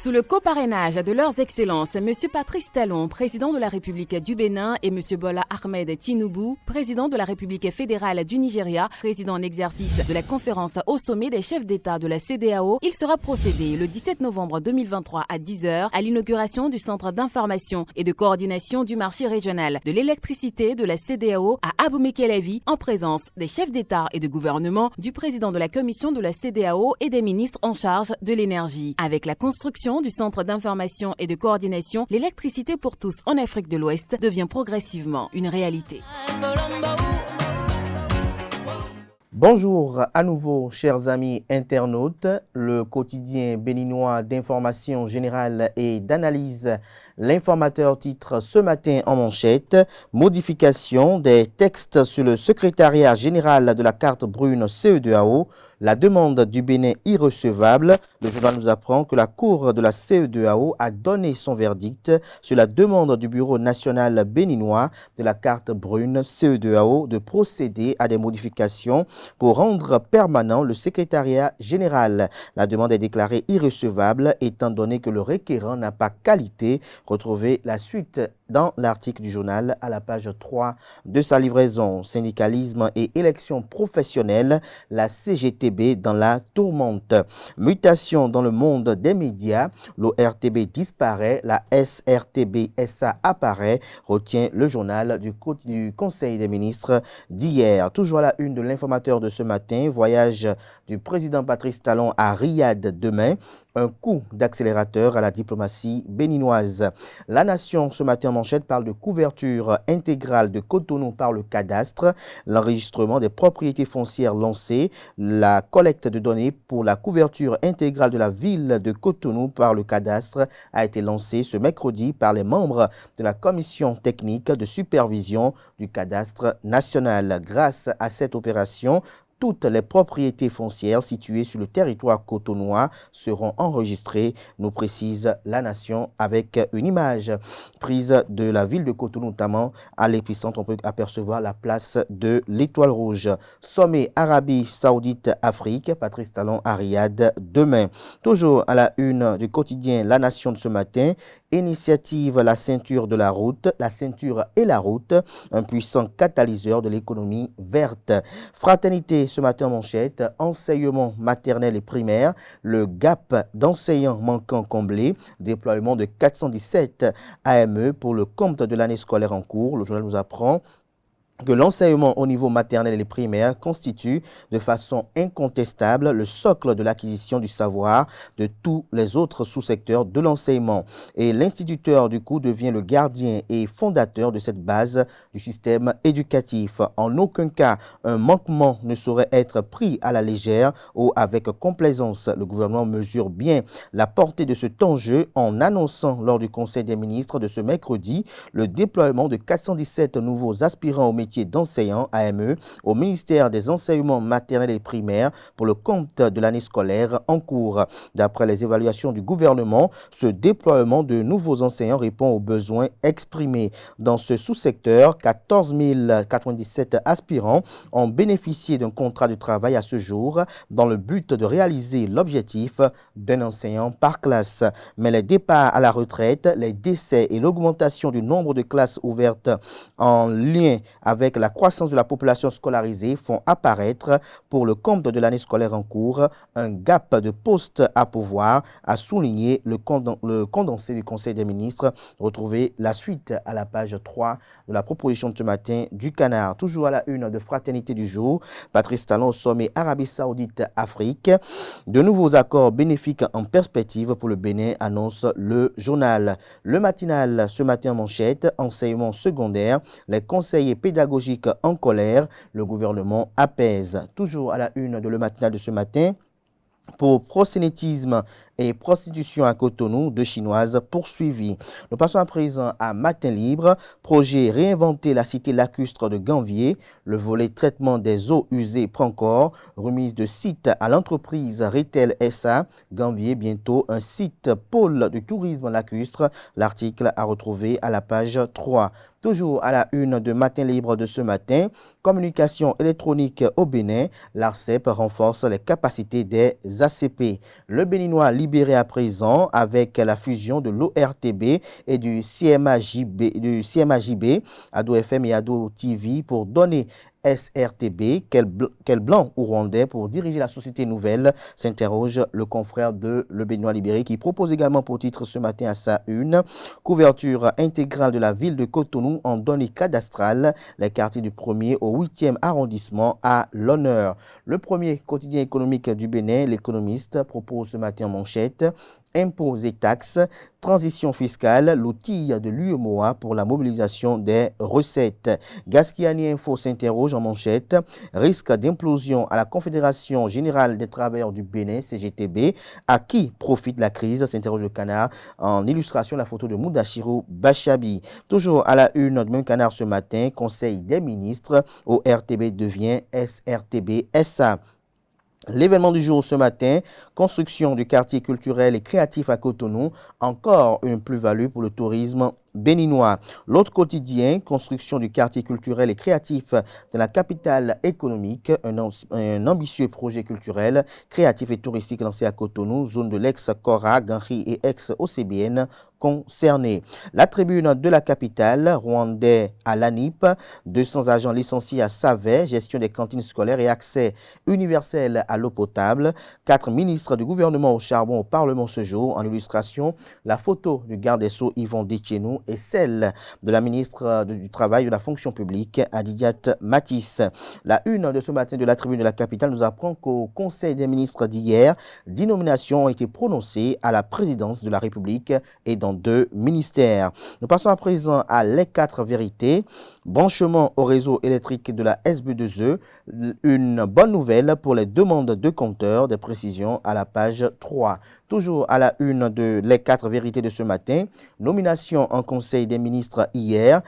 Sous le coparrainage de leurs excellences, M. Patrice Talon, président de la République du Bénin, et M. Bola Ahmed Tinubu, président de la République fédérale du Nigeria, président en exercice de la conférence au sommet des chefs d'État de la CEDEAO, il sera procédé le 17 novembre 2023 à 10h à l'inauguration du Centre d'information et de coordination du marché régional de l'électricité de la CEDEAO à Abou-Mekelevi, en présence des chefs d'État et de gouvernement, du président de la commission de la CEDEAO et des ministres en charge de l'énergie. Avec la construction du Centre d'information et de coordination, l'électricité pour tous en Afrique de l'Ouest devient progressivement une réalité. Bonjour à nouveau, chers amis internautes. Le quotidien béninois d'information générale et d'analyse, L'Informateur titre ce matin en manchette « Modification des textes sur le secrétariat général de la carte brune CEDEAO, la demande du Bénin irrecevable ». Le journal nous apprend que la Cour de la CEDEAO a donné son verdict sur la demande du Bureau national béninois de la carte brune CEDEAO de procéder à des modifications pour rendre permanent le secrétariat général. La demande est déclarée irrecevable étant donné que le requérant n'a pas qualité. Retrouvez la suite dans l'article du journal à la page 3 de sa livraison. Syndicalisme et élections professionnelles, la CGTB dans la tourmente. Mutation dans le monde des médias, l'ORTB disparaît, la SRTB-SA apparaît, retient le journal du Conseil des ministres d'hier. Toujours à la une de l'Informateur de ce matin, voyage du président Patrice Talon à Riyad demain. Un coup d'accélérateur à la diplomatie béninoise. La Nation, ce matin en manchette, parle de couverture intégrale de Cotonou par le cadastre, l'enregistrement des propriétés foncières lancées, la collecte de données pour la couverture intégrale de la ville de Cotonou par le cadastre a été lancée ce mercredi par les membres de la commission technique de supervision du cadastre national. Grâce à cette opération, toutes les propriétés foncières situées sur le territoire cotonnois seront enregistrées, nous précise la Nation avec une image prise de la ville de Cotonou, notamment à l'épicentre. On peut apercevoir la place de l'Étoile Rouge. Sommet Arabie Saoudite-Afrique, Patrice Talon à Riyad demain. Toujours à la une du quotidien La Nation de ce matin, initiative la ceinture de la route, la ceinture et la route, un puissant catalyseur de l'économie verte. Fraternité ce matin en manchette, enseignement maternel et primaire, le gap d'enseignants manquant comblé, déploiement de 417 AME pour le compte de l'année scolaire en cours. Le journal nous apprend que l'enseignement au niveau maternel et primaire constitue de façon incontestable le socle de l'acquisition du savoir de tous les autres sous-secteurs de l'enseignement. Et l'instituteur du coup devient le gardien et fondateur de cette base du système éducatif. En aucun cas, un manquement ne saurait être pris à la légère ou avec complaisance. Le gouvernement mesure bien la portée de cet enjeu en annonçant lors du Conseil des ministres de ce mercredi le déploiement de 417 nouveaux aspirants au métier d'enseignant AME au ministère des enseignements maternels et primaires pour le compte de l'année scolaire en cours. D'après les évaluations du gouvernement, ce déploiement de nouveaux enseignants répond aux besoins exprimés. Dans ce sous-secteur, 14 097 aspirants ont bénéficié d'un contrat de travail à ce jour dans le but de réaliser l'objectif d'un enseignant par classe. Mais les départs à la retraite, les décès et l'augmentation du nombre de classes ouvertes en lien avec la croissance de la population scolarisée font apparaître pour le compte de l'année scolaire en cours un gap de postes à pourvoir, a souligné le condensé du Conseil des ministres. Retrouvez la suite à la page 3 de la proposition de ce matin du Canard. Toujours à la une de Fraternité du jour, Patrice Talon au sommet Arabie Saoudite-Afrique. De nouveaux accords bénéfiques en perspective pour le Bénin, annonce le journal. Le matinal ce matin en manchette, enseignement secondaire, les conseillers pédagogiques en colère, le gouvernement apaise. Toujours à la une de Le Matinal de ce matin, pour prosélytisme et prostitution à Cotonou, deux Chinoises poursuivies. Nous passons à présent à Matin Libre. Projet réinventer la cité lacustre de Gambier. Le volet traitement des eaux usées prend corps. Remise de site à l'entreprise Retail SA. Gambier, bientôt un site pôle du tourisme lacustre. L'article à retrouver à la page 3. Toujours à la une de Matin Libre de ce matin, communication électronique au Bénin, l'ARCEP renforce les capacités des ACP. Le Béninois Libéré à présent avec la fusion de l'ORTB et du CMAJB, Ado FM et Ado TV pour donner SRTB. Quel blanc ou rwandais pour diriger la société nouvelle, s'interroge le confrère de Le Béninois Libéré qui propose également pour titre ce matin à sa une couverture intégrale de la ville de Cotonou en données cadastrales, les quartiers du 1er au 8e arrondissement à l'honneur. Le premier quotidien économique du Bénin, L'Économiste, propose ce matin en manchette impôts et taxes, transition fiscale, l'outil de l'UEMOA pour la mobilisation des recettes. Gaskiani Info s'interroge en manchette, risque d'implosion à la Confédération Générale des Travailleurs du Bénin, CGTB. À qui profite la crise, s'interroge le Canard. En illustration, la photo de Moudachiro Bachabi. Toujours à la une de même Canard ce matin, Conseil des ministres, ORTB devient SRTB-SA. L'événement du jour ce matin, construction du quartier culturel et créatif à Cotonou, encore une plus-value pour le tourisme béninois. L'autre quotidien, construction du quartier culturel et créatif de la capitale économique, un ambitieux projet culturel, créatif et touristique lancé à Cotonou, zone de l'ex-Cora, Ganri et ex-OCBN concernés. La tribune de la capitale, rwandais à l'ANIP, 200 agents licenciés à Savet, gestion des cantines scolaires et accès universel à l'eau potable. 4 ministres du gouvernement au charbon au Parlement ce jour. En illustration, la photo du garde des Sceaux Yvon Détchenou et celle de la ministre du Travail et de la fonction publique, Adidiat Matisse. La une de ce matin de la tribune de la capitale nous apprend qu'au Conseil des ministres d'hier, 10 nominations ont été prononcées à la présidence de la République et dans 2 ministères. Nous passons à présent à les 4 vérités. Branchement au réseau électrique de la SB2E, une bonne nouvelle pour les demandes de compteurs, des précisions à la page 3. Toujours à la une de les 4 vérités de ce matin, nomination en Conseil des ministres hier.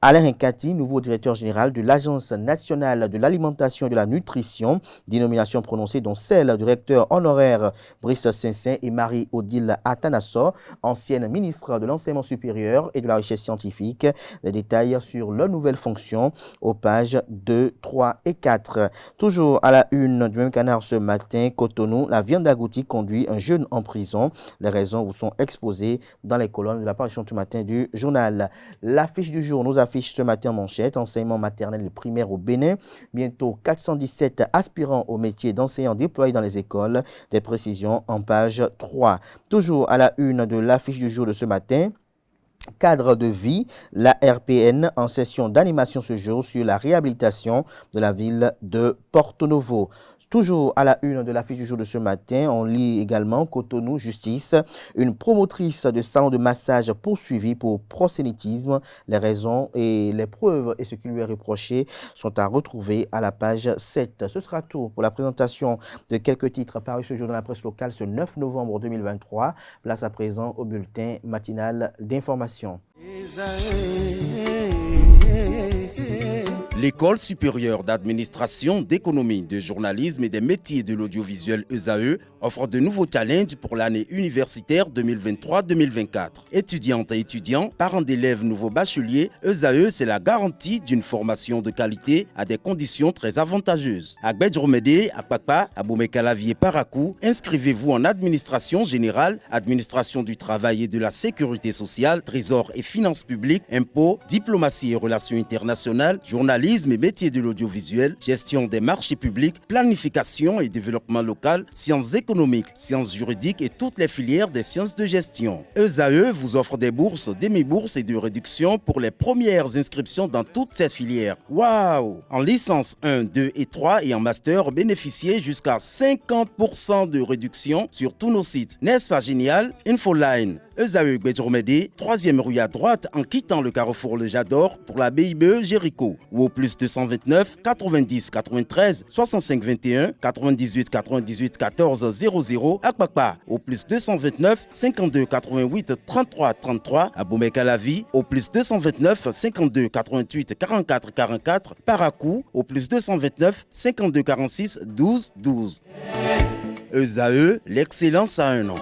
Alain Nkati, nouveau directeur général de l'Agence nationale de l'alimentation et de la nutrition, dénomination prononcée dont celle du recteur honoraire Brice Saint-Saint et Marie-Odile Atanasso, ancienne ministre de l'enseignement supérieur et de la recherche scientifique. Les détails sur leur nouvelle fonction aux pages 2, 3 et 4. Toujours à la une du même Canard ce matin, Cotonou, la viande d'agouti conduit un jeune en prison. Les raisons vous sont exposées dans les colonnes de l'apparition ce matin du journal. L'affiche du jour nous affiche ce matin en manchette, enseignement maternel et primaire au Bénin. Bientôt 417 aspirants au métier d'enseignant déployés dans les écoles. Des précisions en page 3. Toujours à la une de l'affiche du jour de ce matin. Cadre de vie, la RPN en session d'animation ce jour sur la réhabilitation de la ville de Porto Novo. Toujours à la une de l'affiche du jour de ce matin, on lit également Cotonou Justice, une promotrice de salon de massage poursuivie pour prosélytisme. Les raisons et les preuves et ce qui lui est reproché sont à retrouver à la page 7. Ce sera tout pour la présentation de quelques titres parus ce jour dans la presse locale ce 9 novembre 2023. Place à présent au bulletin matinal d'information. L'École supérieure d'administration, d'économie, de journalisme et des métiers de l'audiovisuel ESAE offre de nouveaux challenges pour l'année universitaire 2023-2024. Étudiantes et étudiants, parents d'élèves nouveaux bacheliers, ESAE, c'est la garantie d'une formation de qualité à des conditions très avantageuses. À Gbedjromede, à Papa, à Bomekalavi et Parakou, inscrivez-vous en administration générale, administration du travail et de la sécurité sociale, trésor et finances publiques, impôts, diplomatie et relations internationales, journalisme et métiers de l'audiovisuel, gestion des marchés publics, planification et développement local, sciences économiques, sciences juridiques et toutes les filières des sciences de gestion. ESAE vous offre des bourses, demi-bourses et de réductions pour les premières inscriptions dans toutes ces filières. Waouh! En licence 1, 2 et 3 et en master, bénéficiez jusqu'à 50% de réduction sur tous nos sites. N'est-ce pas génial? Infoline. ESAE Gbedjromede, 3e rue à droite en quittant le carrefour Le Jador pour la BIBE Jéricho ou au plus 229 90 93 65 21 98 98 14 00 à Kpakpa au plus 229 52 88 33 33 à Bomekalavi au plus 229 52 88 44 44 Parakou au plus 229 52 46 12 12. ESAE, l'excellence à un an.